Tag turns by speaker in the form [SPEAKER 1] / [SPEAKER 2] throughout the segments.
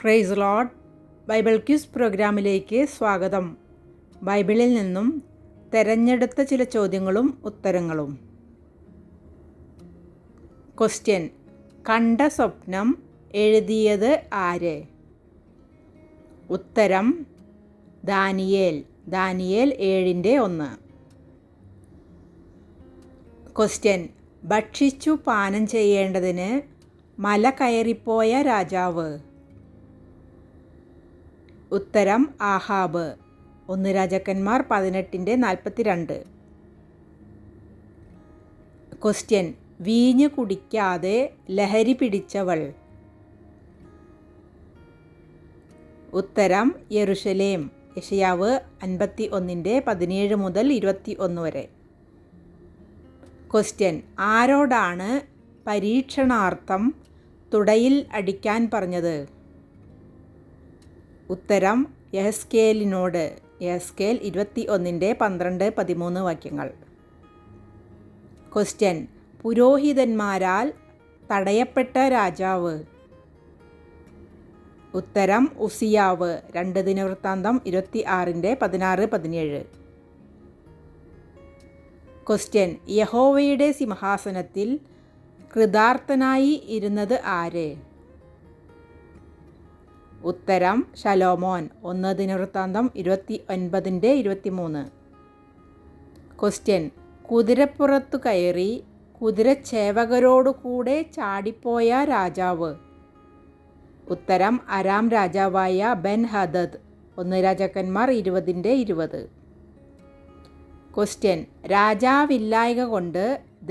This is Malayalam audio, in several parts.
[SPEAKER 1] Praise Lord. ബൈബിൾ ക്വിസ് പ്രോഗ്രാമിലേക്ക് സ്വാഗതം. ബൈബിളിൽ നിന്നും തെരഞ്ഞെടുത്ത ചില ചോദ്യങ്ങളും ഉത്തരങ്ങളും. ക്വസ്റ്റ്യൻ: കണ്ട സ്വപ്നം എഴുതിയത് ആര്? ഉത്തരം: ദാനിയേൽ. ദാനിയേൽ 7:1. ക്വസ്റ്റ്യൻ: ഭക്ഷിച്ചു പാനം ചെയ്യേണ്ടതിന് മല കയറിപ്പോയ രാജാവ്? ഉത്തരം: ആഹാബ്. 1 രാജാക്കന്മാർ 18:42. ക്വസ്റ്റ്യൻ: വീഞ്ഞ് കുടിക്കാതെ ലഹരി പിടിച്ചവൾ? ഉത്തരം: യെരുശലേം. യെശയ്യാവ് 51:17 മുതൽ 21 വരെ. ക്വസ്റ്റ്യൻ: ആരോടാണ് പരീക്ഷണാർത്ഥം തുടയിൽ അടിക്കാൻ പറഞ്ഞത്? ഉത്തരം: യെഹെസ്കേലിനോട്. യെഹെസ്കേൽ 21:12-13 വാക്യങ്ങൾ. ക്വസ്റ്റ്യൻ: പുരോഹിതന്മാരാൽ തടയപ്പെട്ട രാജാവ്? ഉത്തരം: ഉസിയാവ്. 2 ദിനവൃത്താന്തം 26:16-17. ക്വസ്റ്റ്യൻ: യഹോവയുടെ സിംഹാസനത്തിൽ കൃതാർത്ഥനായി ഇരുന്നത് ആര്? ഉത്തരം: ശലോമോൻ. 1 ദിനവൃത്താന്തം 29:23. ക്വസ്റ്റ്യൻ: കുതിരപ്പുറത്തു കയറി കുതിരച്ചേവകരോടുകൂടെ ചാടിപ്പോയ രാജാവ്? ഉത്തരം: അരാം രാജാവായ ബെൻ ഹദദ്. 1 രാജാക്കന്മാർ 20:20. ക്വസ്റ്റ്യൻ: രാജാവില്ലായ്ക കൊണ്ട്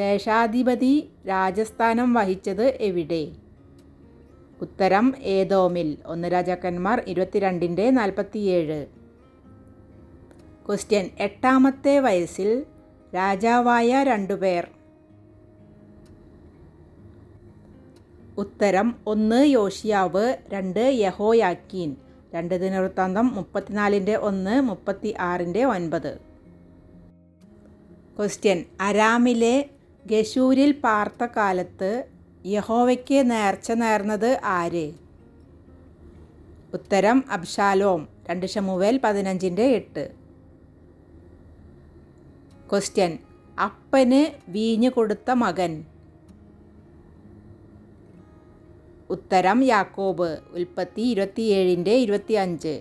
[SPEAKER 1] ദേശാധിപതി രാജസ്ഥാനം വഹിച്ചത് എവിടെ? ഉത്തരം: ഏദോമിൽ. 1 രാജാക്കന്മാർ 22:47. ക്വസ്റ്റ്യൻ: 8-ാമത്തെ വയസ്സിൽ രാജാവായ 2 പേർ? ഉത്തരം: 1 യോശിയാവ്, 2 യഹോയാക്കീൻ. 2 ദിനവൃത്താന്തം 34:1, 36:9. ക്വസ്റ്റ്യൻ: അരാമിലെ ഗശൂരിൽ പാർത്ത കാലത്ത് യഹോവയ്ക്ക് നേർച്ച നേർന്നത് ആര്? ഉത്തരം: അബ്ശാലോം. 2 ശമൂവേൽ 15:8. ക്വസ്റ്റ്യൻ: അപ്പന് വീഞ്ഞ് കൊടുത്ത മകൻ? ഉത്തരം: യാക്കോബ്. ഉൽപ്പത്തി 27:25.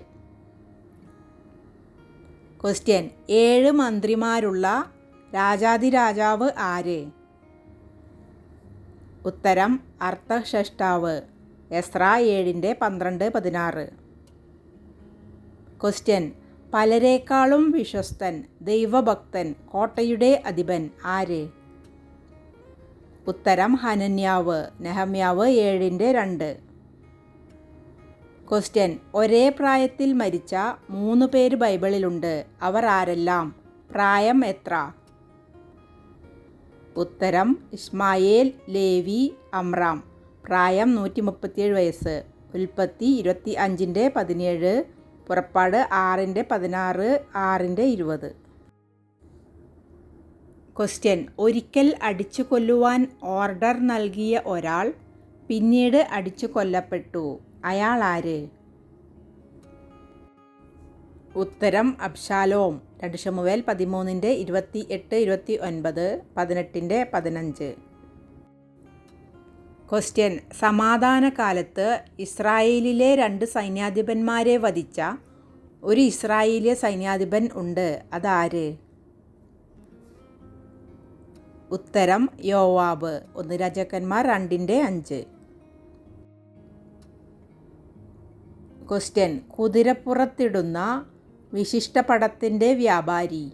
[SPEAKER 1] ക്വസ്റ്റ്യൻ: 7 മന്ത്രിമാരുള്ള രാജാധിരാജാവ് ആര്? ഉത്തരം: അർത്തഹ്ഷഷ്ടാവ്. എസ്രാ 7:12-16. ക്വസ്റ്റ്യൻ: പലരേക്കാളും വിശ്വസ്തൻ, ദൈവഭക്തൻ, കോട്ടയുടെ അധിപൻ ആര്? ഉത്തരം: ഹനന്യാവ്. നെഹമ്യാവ് 7:2. ക്വസ്റ്റ്യൻ: ഒരേ പ്രായത്തിൽ മരിച്ച 3 പേര് ബൈബിളിലുണ്ട്. അവർ ആരെല്ലാം? പ്രായം എത്ര? ഉത്തരം: ഇസ്മായേൽ, ലേവി, അമ്രാം. പ്രായം 137 വയസ്സ്. ഉൽപ്പത്തി 25:17, പുറപ്പാട് 6:16, 6:20. ക്വസ്റ്റ്യൻ: ഒരിക്കൽ അടിച്ചു കൊല്ലുവാൻ ഓർഡർ നൽകിയ ഒരാൾ പിന്നീട് അടിച്ചു കൊല്ലപ്പെട്ടു. അയാൾ ആര്? ഉത്തരം: അബ്ശാലോം. 2 ശമൂവേൽ 13:28-29, 18:15. ക്വസ്റ്റ്യൻ: സമാധാനകാലത്ത് ഇസ്രായേലിലെ 2 സൈന്യാധിപന്മാരെ വധിച്ച ഒരു ഇസ്രായേലിയ സൈന്യാധിപൻ ഉണ്ട്. അതാര്? ഉത്തരം: യോവാബ്. 1 രാജാക്കന്മാർ 2:5. ക്വസ്റ്റ്യൻ: കുതിരപ്പുറത്തിടുന്ന വിശിഷ്ടപടത്തിൻ്റെ വ്യാപാരി?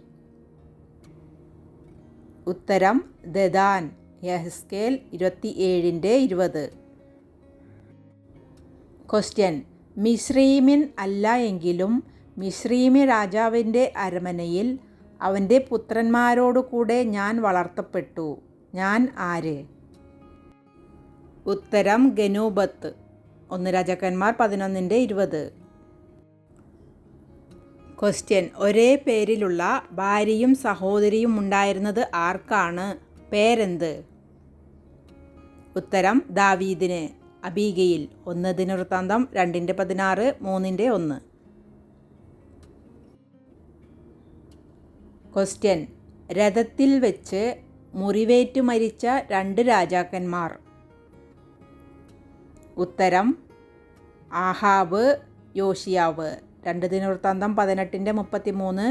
[SPEAKER 1] ഉത്തരം: ദദാൻ. യെഹെസ്കേൽ 27:20. ക്വസ്റ്റ്യൻ: മിസ്രയീമ്യൻ അല്ല എങ്കിലും മിസ്രയീമ്യ രാജാവിൻ്റെ അരമനയിൽ അവൻ്റെ പുത്രന്മാരോടുകൂടെ ഞാൻ വളർത്തപ്പെട്ടു. ഞാൻ ആര്? ഉത്തരം: ഗനൂബത്ത്. 1 രാജാക്കന്മാർ 11:20. ക്വസ്റ്റ്യൻ: ഒരേ പേരിലുള്ള ഭാര്യയും സഹോദരിയും ഉണ്ടായിരുന്നത് ആർക്കാണ്? പേരെന്ത്? ഉത്തരം: ദാവീദിന്. അബീഗയിൽ. 1 ദിനവൃത്താന്തം 2:16, 3:1. ക്വസ്റ്റ്യൻ: രഥത്തിൽ വെച്ച് മുറിവേറ്റു മരിച്ച 2 രാജാക്കന്മാർ. ഉത്തരം: ആഹാബ്, യോശിയാവ്. 2 ദിനവൃത്താന്തം 18:33,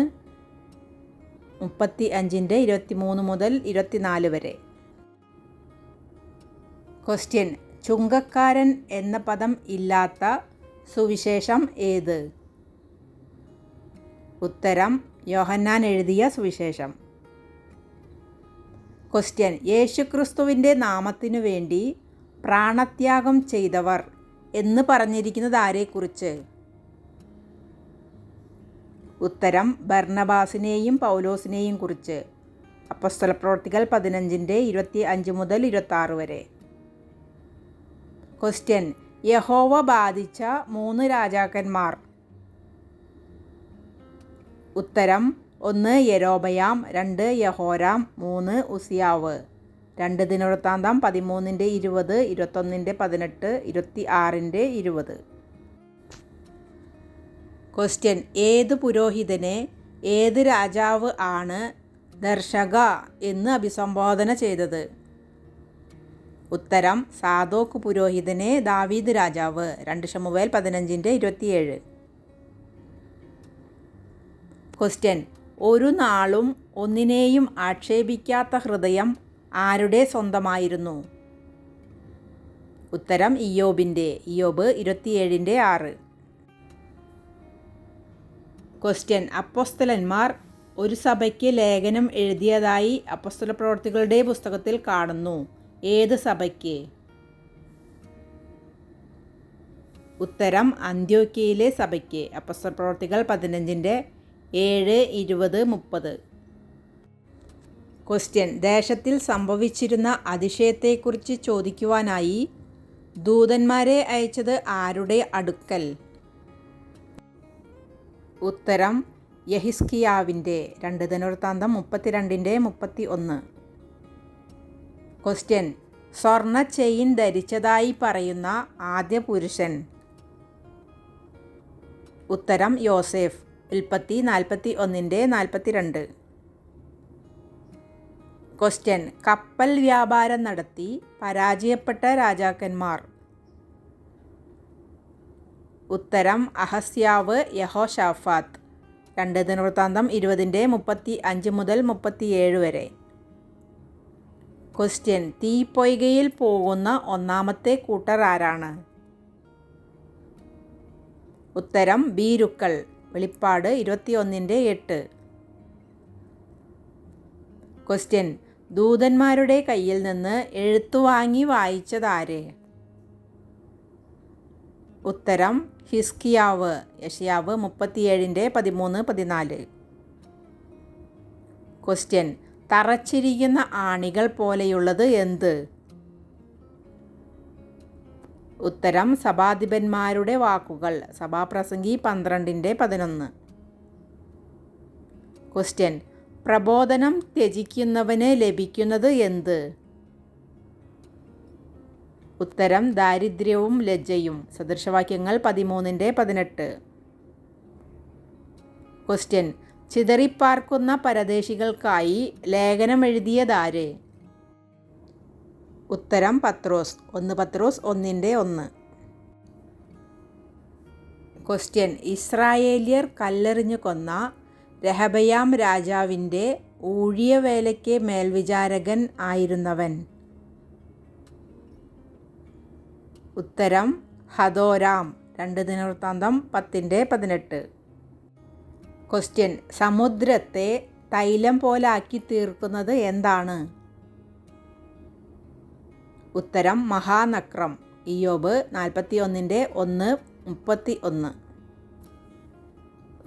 [SPEAKER 1] 35:23 മുതൽ 24 വരെ. ക്വസ്റ്റ്യൻ: ചുങ്കക്കാരൻ എന്ന പദം ഇല്ലാത്ത സുവിശേഷം ഏത്? ഉത്തരം: യോഹന്നാൻ എഴുതിയ സുവിശേഷം. ക്വസ്റ്റ്യൻ: യേശുക്രിസ്തുവിൻ്റെ നാമത്തിനു വേണ്ടി പ്രാണത്യാഗം ചെയ്തവർ എന്ന് പറഞ്ഞിരിക്കുന്നത് ആരെക്കുറിച്ച്? ഉത്തരം: ബർന്നബാസിനെയും പൗലോസിനെയും കുറിച്ച്. അപ്പോസ്തലപ്രവൃത്തികൾ 15:25 മുതൽ 26 വരെ. ക്വസ്റ്റ്യൻ: യഹോവ ബാധിച്ച 3 രാജാക്കന്മാർ. ഉത്തരം: 1 യൊരോബയാം, 2 യഹോരാം, 3 ഉസിയാവ്. 2 ദിനവൃത്താന്തം 13:20, 21:18, 26:20. ക്വസ്റ്റ്യൻ: ഏത് പുരോഹിതനെ ഏത് രാജാവ് ആണ് ദർശക എന്ന് അഭിസംബോധന ചെയ്തത്? ഉത്തരം: സാദോക്ക് പുരോഹിതനെ ദാവീദ് രാജാവ്. 2 ശമൂവേൽ 15:27. ക്വസ്റ്റ്യൻ: ഒരു നാളും ഒന്നിനെയും ആക്ഷേപിക്കാത്ത ഹൃദയം ആരുടെ സ്വന്തമായിരുന്നു? ഉത്തരം: ഇയ്യോബിൻ്റെ. ഇയ്യോബ് 27:6. ക്വസ്റ്റ്യൻ: അപ്പോസ്തലന്മാർ ഒരു സഭയ്ക്ക് ലേഖനം എഴുതിയതായി അപ്പോസ്തലപ്രവൃത്തികളുടെ പുസ്തകത്തിൽ കാണുന്നു. ഏത് സഭയ്ക്ക്? ഉത്തരം: അന്ത്യോക്യയിലെ സഭയ്ക്ക്. അപ്പോസ്തലപ്രവൃത്തികൾ 15:7, 20, 30. ക്വസ്റ്റ്യൻ: ദേശത്തിൽ സംഭവിച്ചിരുന്ന അതിശയത്തെക്കുറിച്ച് ചോദിക്കുവാനായി ദൂതന്മാരെ അയച്ചത് ആരുടെ അടുക്കൽ? ഉത്തരം: യെഹിസ്കിയാവിൻ്റെ. 2 ദിനവൃത്താന്തം 32:31. ക്വസ്റ്റ്യൻ: സ്വർണ്ണ ചെയിൻ ധരിച്ചതായി പറയുന്ന ആദ്യ പുരുഷൻ. ഉത്തരം: യോസേഫ്. ഉൽപ്പത്തി 41:42. ക്വസ്റ്റ്യൻ: കപ്പൽ വ്യാപാരം നടത്തി പരാജയപ്പെട്ട രാജാക്കന്മാർ. ഉത്തരം: അഹസ്യാവ്, യഹോശാഫാത്ത്. 2 ദിനവൃത്താന്തം 20:35 മുതൽ 37 വരെ. ക്വസ്റ്റ്യൻ: തീപ്പൊയ്കയിൽ പോകുന്ന ഒന്നാമത്തെ കൂട്ടർ ആരാണ്? ഉത്തരം: ഭീരുക്കൾ. വെളിപ്പാട് 21:8. ക്വസ്റ്റ്യൻ: ദൂതന്മാരുടെ കയ്യിൽ നിന്ന് എഴുത്തുവാങ്ങി വായിച്ചതാര്? ഉത്തരം: ഹിസ്കിയാവ്. യെശയ്യാവ് 37:13-14. ക്വസ്റ്റ്യൻ: തറച്ചിരിക്കുന്ന ആണികൾ പോലെയുള്ളത് എന്ത്? ഉത്തരം: സഭാധിപന്മാരുടെ വാക്കുകൾ. സഭാപ്രസംഗി 12:11. ക്വസ്റ്റ്യൻ: പ്രബോധനം ത്യജിക്കുന്നവന് ലഭിക്കുന്നത് എന്ത്? ഉത്തരം: ദാരിദ്ര്യവും ലജ്ജയും. സദൃശവാക്യങ്ങൾ 13:18. ക്വസ്റ്റ്യൻ: ചിതറിപ്പാർക്കുന്ന പരദേശികൾക്കായി ലേഖനം എഴുതിയതാര്? ഉത്തരം: പത്രോസ്. 1 പത്രോസ് 1:1. ക്വസ്റ്റ്യൻ: ഇസ്രായേല്യർ കല്ലെറിഞ്ഞു കൊന്ന രെഹബയാം രാജാവിൻ്റെ ഊഴിയവേലയ്ക്ക് മേൽവിചാരകൻ ആയിരുന്നവൻ. ഉത്തരം: ഹദോരാം. 2 ദിനവൃത്താന്തം 10:18. ക്വസ്റ്റ്യൻ: സമുദ്രത്തെ തൈലം പോലാക്കി തീർക്കുന്നത് എന്താണ്? ഉത്തരം: മഹാനക്രം. ഇയ്യോബ് 41:1-31.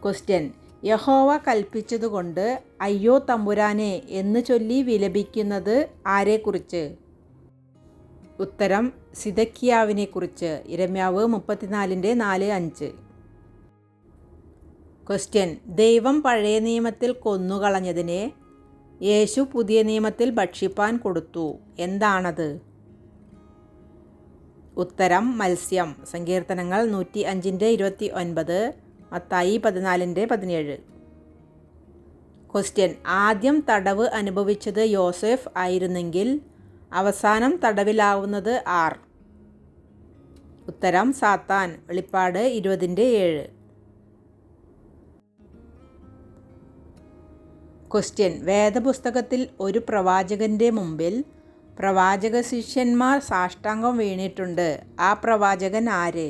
[SPEAKER 1] ക്വസ്റ്റ്യൻ: യഹോവ കൽപ്പിച്ചതുകൊണ്ട് അയ്യോ തമ്പുരാനെ എന്ന് ചൊല്ലി വിലപിക്കുന്നത് ആരെക്കുറിച്ച്? ഉത്തരം: സിദക്കിയാവിനെക്കുറിച്ച്. യിരെമ്യാവ് 34:4-5. ക്വസ്റ്റ്യൻ: ദൈവം പഴയ നിയമത്തിൽ കൊന്നുകളഞ്ഞതിനെ യേശു പുതിയ നിയമത്തിൽ ഭക്ഷിപ്പാൻ കൊടുത്തു. എന്താണത്? ഉത്തരം മത്സ്യം. സങ്കീർത്തനങ്ങൾ 105:29, മത്തായി 14:17. ക്വസ്റ്റ്യൻ: ആദ്യം തടവ് അനുഭവിച്ചത് യോസേഫ് ആയിരുന്നെങ്കിൽ അവസാനം തടവിലാവുന്നത് ആർ? ഉത്തരം സാത്താൻ. വെളിപ്പാട് 20:7. ക്വസ്റ്റ്യൻ: വേദപുസ്തകത്തിൽ ഒരു പ്രവാചകന്റെ മുമ്പിൽ പ്രവാചക ശിഷ്യന്മാർ സാഷ്ടാംഗം വീണിട്ടുണ്ട്. ആ പ്രവാചകൻ ആര്?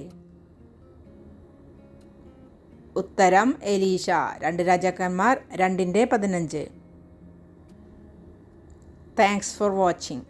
[SPEAKER 1] ഉത്തരം എലീശ. 2 രാജാക്കന്മാർ 2:15. Thanks for watching.